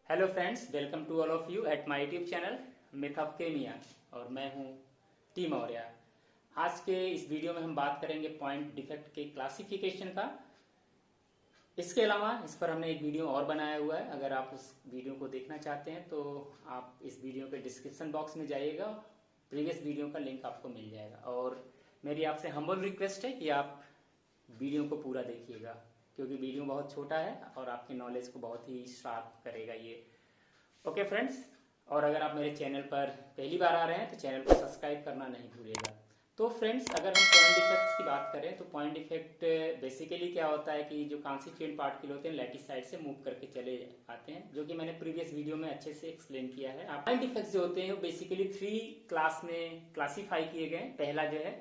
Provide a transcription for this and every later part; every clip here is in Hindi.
Hello friends, welcome to all of you at my YouTube channel myth of Chemia. और मैं हूं टी मौर्य। आज के इस वीडियो में हम बात करेंगे पॉइंट डिफेक्ट के क्लासिफिकेशन का। इसके अलावा इस पर हमने एक वीडियो और बनाया हुआ है। अगर आप उस वीडियो को देखना चाहते हैं तो आप इस वीडियो के डिस्क्रिप्शन बॉक्स में जाइएगा, प्रीवियस वीडियो का लिंक आपको मिल जाएगा। और मेरी आपसे हम्बल रिक्वेस्ट है कि आप वीडियो को पूरा देखिएगा, क्योंकि वीडियो बहुत छोटा है और आपके नॉलेज को बहुत ही शार्प करेगा ये। ओके फ्रेंड्स, और अगर आप मेरे चैनल पर पहली बार आ रहे हैं तो चैनल को सब्सक्राइब करना नहीं भूलिएगा। तो फ्रेंड्स, अगर हम पॉइंट डिफेक्ट्स की बात करें तो पॉइंट डिफेक्ट बेसिकली क्या होता है कि जो कॉन्स्टिट्यूएंट पार्टिकल होते हैं लैटिस साइड से मूव करके चले आते हैं, जो कि मैंने प्रीवियस वीडियो में अच्छे से एक्सप्लेन किया है। पॉइंट डिफेक्ट्स जो होते हैं वो बेसिकली 3 क्लास में क्लासीफाई किए गए। पहला जो है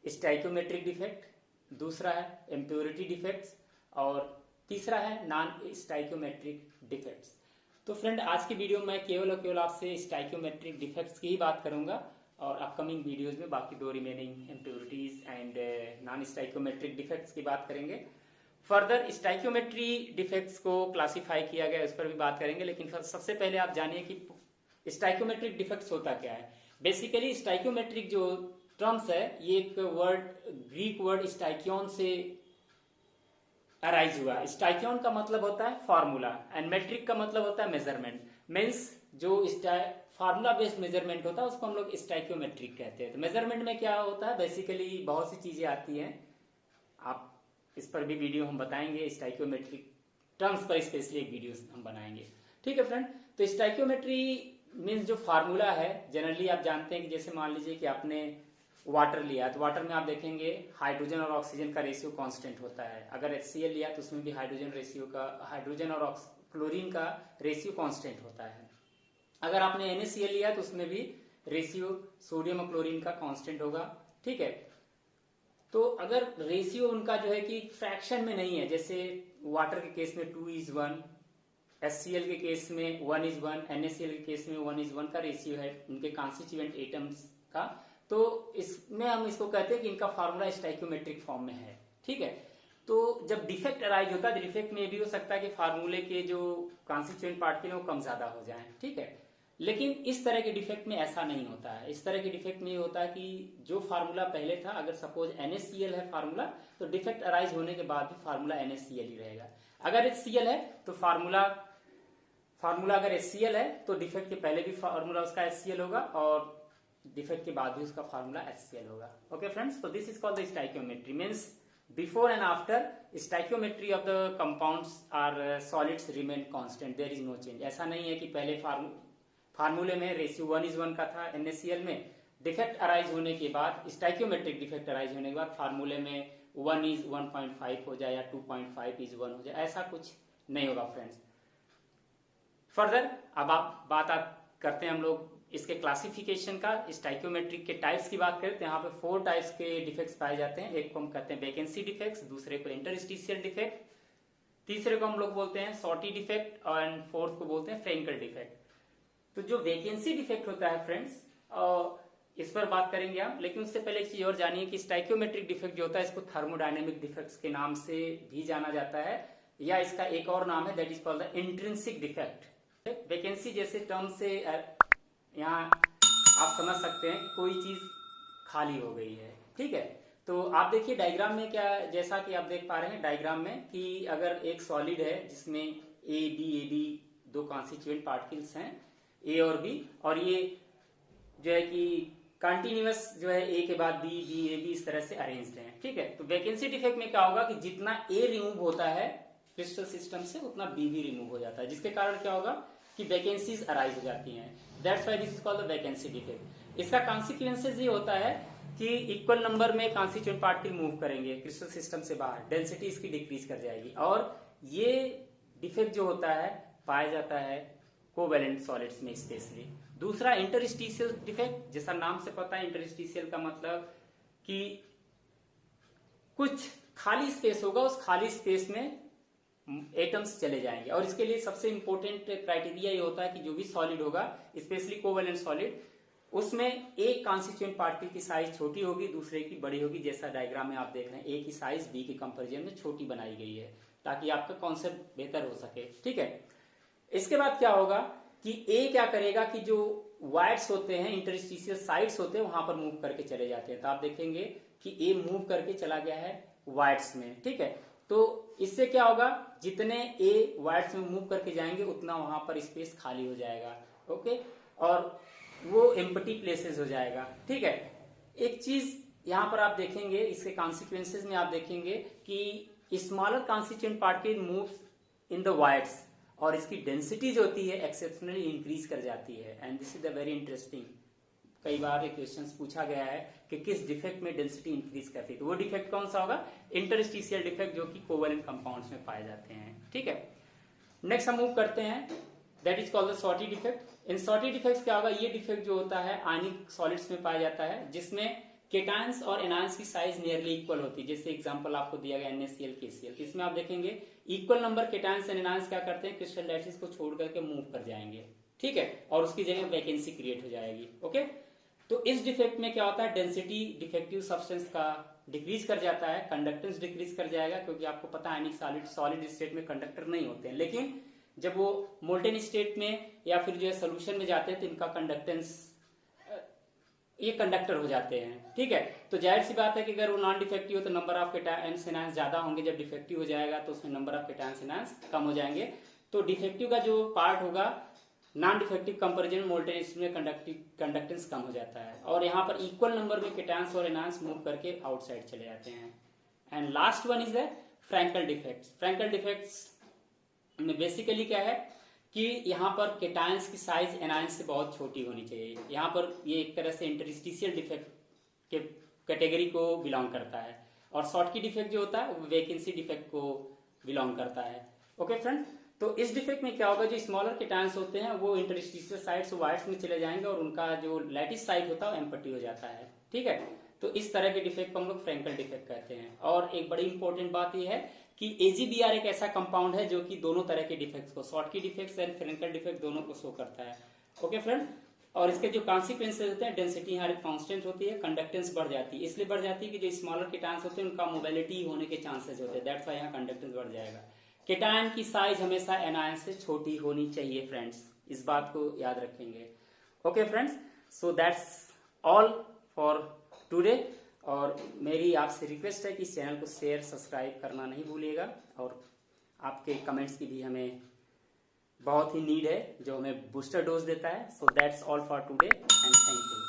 स्टाइकोमेट्रिक डिफेक्ट, दूसरा है इम्प्योरिटी डिफेक्ट्स और तीसरा है नॉन स्टाइकोमेट्रिक डिफेक्ट्स। तो फ्रेंड, आज की वीडियो में केवल और केवल आपसे स्टाइकोमेट्रिक डिफेक्ट्स की ही बात करूंगा और अपकमिंग वीडियोस में बाकी 2 remaining impurities and non stoichiometric defects की बात करेंगे। फर्दर स्टाइकोमेट्री डिफेक्ट्स को क्लासीफाई किया गया, उस पर भी बात करेंगे। लेकिन सबसे पहले आप जानिए कि स्टाइकोमेट्रिक डिफेक्ट्स होता क्या है। बेसिकली स्टाइकोमेट्रिक जो टर्म्स है ये एक वर्ड, ग्रीक वर्ड स्टाइकियन से अराइज हुआ। स्टाइकियन का मतलब होता है फार्मूला एंड मेट्रिक का मतलब होता है मेजरमेंट। मीन्स जो फार्मूला बेस्ड मेजरमेंट होता है उसको हम लोग स्टाइकोमेट्रिक कहते हैं। तो मेजरमेंट में क्या होता है, बेसिकली बहुत सी चीजें आती हैं। आप इस पर भी वीडियो हम बताएंगे, स्टाइकोमेट्रिक टर्म्स पर स्पेशली एक वीडियो हम बनाएंगे। ठीक है फ्रेंड, तो स्टाइकोमेट्री मीन्स जो फार्मूला है, जनरली आप जानते हैं कि जैसे मान लीजिए कि आपने वाटर लिया तो वाटर में आप देखेंगे हाइड्रोजन और ऑक्सीजन का रेशियो कांस्टेंट होता है। अगर HCl लिया तो उसमें भी हाइड्रोजन और क्लोरीन का रेशियो कांस्टेंट होता है। अगर आपने NaCl लिया तो उसमें भी रेशियो सोडियम और क्लोरीन का कांस्टेंट होगा। ठीक है, तो अगर रेशियो उनका जो है कि फ्रैक्शन में नहीं है, जैसे वाटर के केस में 2:1, HCl के केस में 1:1, NaCl के केस में 1:1 का रेशियो है उनके कॉन्स्टिट्यूएंट एटम्स का, तो इसमें हम इसको कहते हैं कि इनका फार्मूला स्टाइकोमेट्रिक फॉर्म में है। ठीक है, तो जब डिफेक्ट अराइज होता है, डिफेक्ट में भी हो सकता है कि फार्मूले के जो कॉन्स्टिट्यूएंट पार्टिकल हैं वो कम ज्यादा हो जाएं। ठीक है, लेकिन इस तरह के डिफेक्ट में ऐसा नहीं होता है। इस तरह के डिफेक्ट में ये होता है कि जो फार्मूला पहले था, अगर सपोज NaCl है फार्मूला, तो डिफेक्ट अराइज होने के बाद भी फार्मूला NaCl ही रहेगा। अगर HCl है तो फार्मूला अगर HCl है तो डिफेक्ट के पहले भी फार्मूला उसका HCl होगा और डिफेक्ट के बाद भी उसका फार्मूला HCl होगा। ओके फ्रेंड्स, तो this is called the stoichiometry. Means before and after stoichiometry of the compounds are solids remain constant, there is no change. ऐसा नहीं है कि पहले फार्मूले में रेशियो 1:1 का था NaCl में, डिफेक्ट अराइज होने के बाद, स्टाइकोमेट्रिक डिफेक्ट अराइज होने के बाद फार्मूले में 1:1.5 हो जाए या 2.5:1 हो जाए, ऐसा कुछ नहीं होगा फ्रेंड्स। फर्दर अब आप बात करते हैं हम लोग इसके क्लासिफिकेशन का। स्टाइकोमेट्रिक के टाइप्स की बात करें तो यहाँ पे 4 टाइप्स के डिफेक्ट्स पाए जाते हैं। एक को हम कहते हैं वैकेंसी डिफेक्ट्स, दूसरे को इंटरस्टिशियल डिफेक्ट, तीसरे को हम लोग बोलते हैं शॉर्टी डिफेक्ट और फोर्थ को बोलते हैं फ्रैंकल डिफेक्ट। तो जो वैकेंसी डिफेक्ट होता है फ्रेंड्स, इस पर बात करेंगे हम। लेकिन उससे पहले एक चीज और जानिए कि स्टाइकोमेट्रिक डिफेक्ट जो होता है इसको थर्मोडायनेमिक डिफेक्ट्स के नाम से भी जाना जाता है, या इसका एक और नाम है that is called the intrinsic defect. Vacancy जैसे टर्म से यहाँ आप समझ सकते हैं कोई चीज खाली हो गई है। ठीक है, तो आप देखिए डायग्राम में क्या, जैसा कि आप देख पा रहे हैं डायग्राम में कि अगर एक सॉलिड है जिसमें ए बी 2 कॉन्स्टिट्यूएंट पार्टिकल्स हैं, ए और बी, और ये जो है कि कंटिन्यूअस जो है ए के बाद बी ए बी इस तरह से अरेंज्ड है। ठीक है, तो वैकेंसी डिफेक्ट में क्या होगा कि जितना ए रिमूव होता है क्रिस्टल सिस्टम से उतना बी भी रिमूव हो जाता है, जिसके कारण क्या होगा कि वैकेंसीज अराइज हो जाती हैं। That's why this is called the vacancy defect. इसका कॉन्सिक्वेंसेज ये होता है कि इक्वल नंबर में कॉन्स्टिट्यूएंट पार्टिकल मूव करेंगे क्रिस्टल सिस्टम से बाहर, डेंसिटी इसकी डिक्रीज कर जाएगी, और ये डिफेक्ट जो होता है पाया जाता है कोवैलेंट सॉलिड्स में स्पेशली। दूसरा इंटरस्टिशियल डिफेक्ट, जैसा नाम से पता है इंटरस्टिशियल का मतलब कि कुछ खाली स्पेस होगा, उस खाली स्पेस में एटम्स चले जाएंगे। और इसके लिए सबसे इंपॉर्टेंट क्राइटेरिया ये होता है कि जो भी सॉलिड होगा, स्पेशली कोवैलेंट सॉलिड, उसमें एक कॉन्स्टिट्यूएंट पार्टिकल की साइज छोटी होगी, दूसरे की बड़ी होगी। जैसा डायग्राम में आप देख रहे हैं, ए की साइज बी के कंपेरिजन में छोटी बनाई गई है ताकि आपका कॉन्सेप्ट बेहतर हो सके। ठीक है, इसके बाद क्या होगा कि ए क्या करेगा कि जो वाइड्स होते हैं, इंटरस्टिशियल साइड्स होते हैं, वहां पर मूव करके चले जाते हैं। तो आप देखेंगे कि ए मूव करके चला गया है वाइड्स में, ठीक है। तो इससे क्या होगा, जितने ए वाइड्स में मूव करके जाएंगे उतना वहां पर स्पेस खाली हो जाएगा, ओके, और वो एम्प्टी प्लेसेस हो जाएगा, ठीक है। एक चीज यहां पर आप देखेंगे, इसके कॉन्सिक्वेंसेज में आप देखेंगे कि smaller constituent particle moves in the wides, और इसकी डेंसिटी जो होती है एक्सेप्शनली इंक्रीज कर जाती है। And this is the very interesting, कई बार एक क्वेश्चन पूछा गया है कि किस डिफेक्ट में डेंसिटी इंक्रीज करती है, तो वो डिफेक्ट कौन सा होगा, इंटरस्टिशियल डिफेक्ट, जो कि कोवेलेंट कंपाउंड्स में पाए जाते हैं, ठीक है। नेक्स्ट हम मूव करते हैं, that is called the Schottky defect. In Schottky defects क्या होगा, ये डिफेक्ट जो होता है आयनिक सॉलिड्स में पाया जाता है, जिसमें केटायंस और एनायंस की साइज नियरली इक्वल होती है। जैसे एग्जांपल आपको दिया गया NaCl KCl, इसमें आप देखेंगे equal number cations and anions क्या करते हैं, क्रिस्टल लैटिस को छोड़ करके मूव कर जाएंगे, ठीक है, और उसकी जगह वैकेंसी क्रिएट हो जाएगी, ओके। तो इस डिफेक्ट में क्या होता है, डेंसिटी डिफेक्टिव सब्सटेंस का डिक्रीज कर जाता है, कंडक्टेंस डिक्रीज कर जाएगा, क्योंकि आपको पता है आयनिक सॉलिड स्टेट में कंडक्टर नहीं होते हैं, लेकिन जब वो मोल्टेन स्टेट में या फिर जो है सोल्यूशन में जाते हैं तो इनका कंडक्टेंस, ये कंडक्टर हो जाते हैं, ठीक है। तो जाहिर सी बात है कि अगर वो नॉन डिफेक्टिव हो तो नंबर ऑफ केटायंस एनायंस ज्यादा होंगे, जब डिफेक्टिव हो जाएगा तो उसमें नंबर ऑफ केटायंस एनायंस कम हो जाएंगे। तो डिफेक्टिव का जो पार्ट होगा non defective comparison molten state में कंडक्टेंस कम हो जाता है, और यहाँ पर इक्वल नंबर में केटायंस और एनायंस मूव करके आउटसाइड चले जाते हैं। And last one is the Frenkel defects. Frenkel defects में बेसिकली क्या है कि यहाँ पर केटायंस की साइज एनायंस से बहुत छोटी होनी चाहिए। यहाँ पर ये एक तरह से इंटरस्टिशियल डिफेक्ट के कैटेगरी को बिलोंग करता है, और शॉर्टकी डिफेक्ट जो होता है वो वैकेंसी डिफेक्ट को बिलोंग करता है, ओके फ्रेंड। तो इस डिफेक्ट में क्या होगा, जो स्मॉलर केटायंस होते हैं वो इंटरस्टिशियल साइड्स वाइड्स में चले जाएंगे और उनका जो लैटिस साइड होता है वो एम्प्टी हो जाता है, ठीक है। तो इस तरह के डिफेक्ट को हम लोग फ्रैंकल डिफेक्ट कहते हैं। और एक बड़ी इंपॉर्टेंट बात यह है कि AgBr एक ऐसा कंपाउंड है जो कि दोनों तरह के डिफेक्ट्स को, Schottky defects and Frenkel defect दोनों को शो करता है, ओके फ्रेंड। और इसके जो कॉन्सिक्वेंसेज होते हैं, डेंसिटी यहाँ कांस्टेंट होती है, कंडक्टेंस बढ़ जाती है, इसलिए बढ़ जाती है कि जो स्मॉलर केटायंस होते हैं उनका मोबिलिटी होने के चांसेस होते हैं, दैट्स व्हाई यहाँ कंडक्टेंस बढ़ जाएगा। केटायन की साइज हमेशा एनायन से छोटी होनी चाहिए फ्रेंड्स, इस बात को याद रखेंगे, okay friends. So that's all for today, और मेरी आपसे रिक्वेस्ट है कि इस चैनल को शेयर सब्सक्राइब करना नहीं भूलिएगा, और आपके कमेंट्स की भी हमें बहुत ही नीड है, जो हमें बूस्टर डोज देता है। So that's all for today and thank you.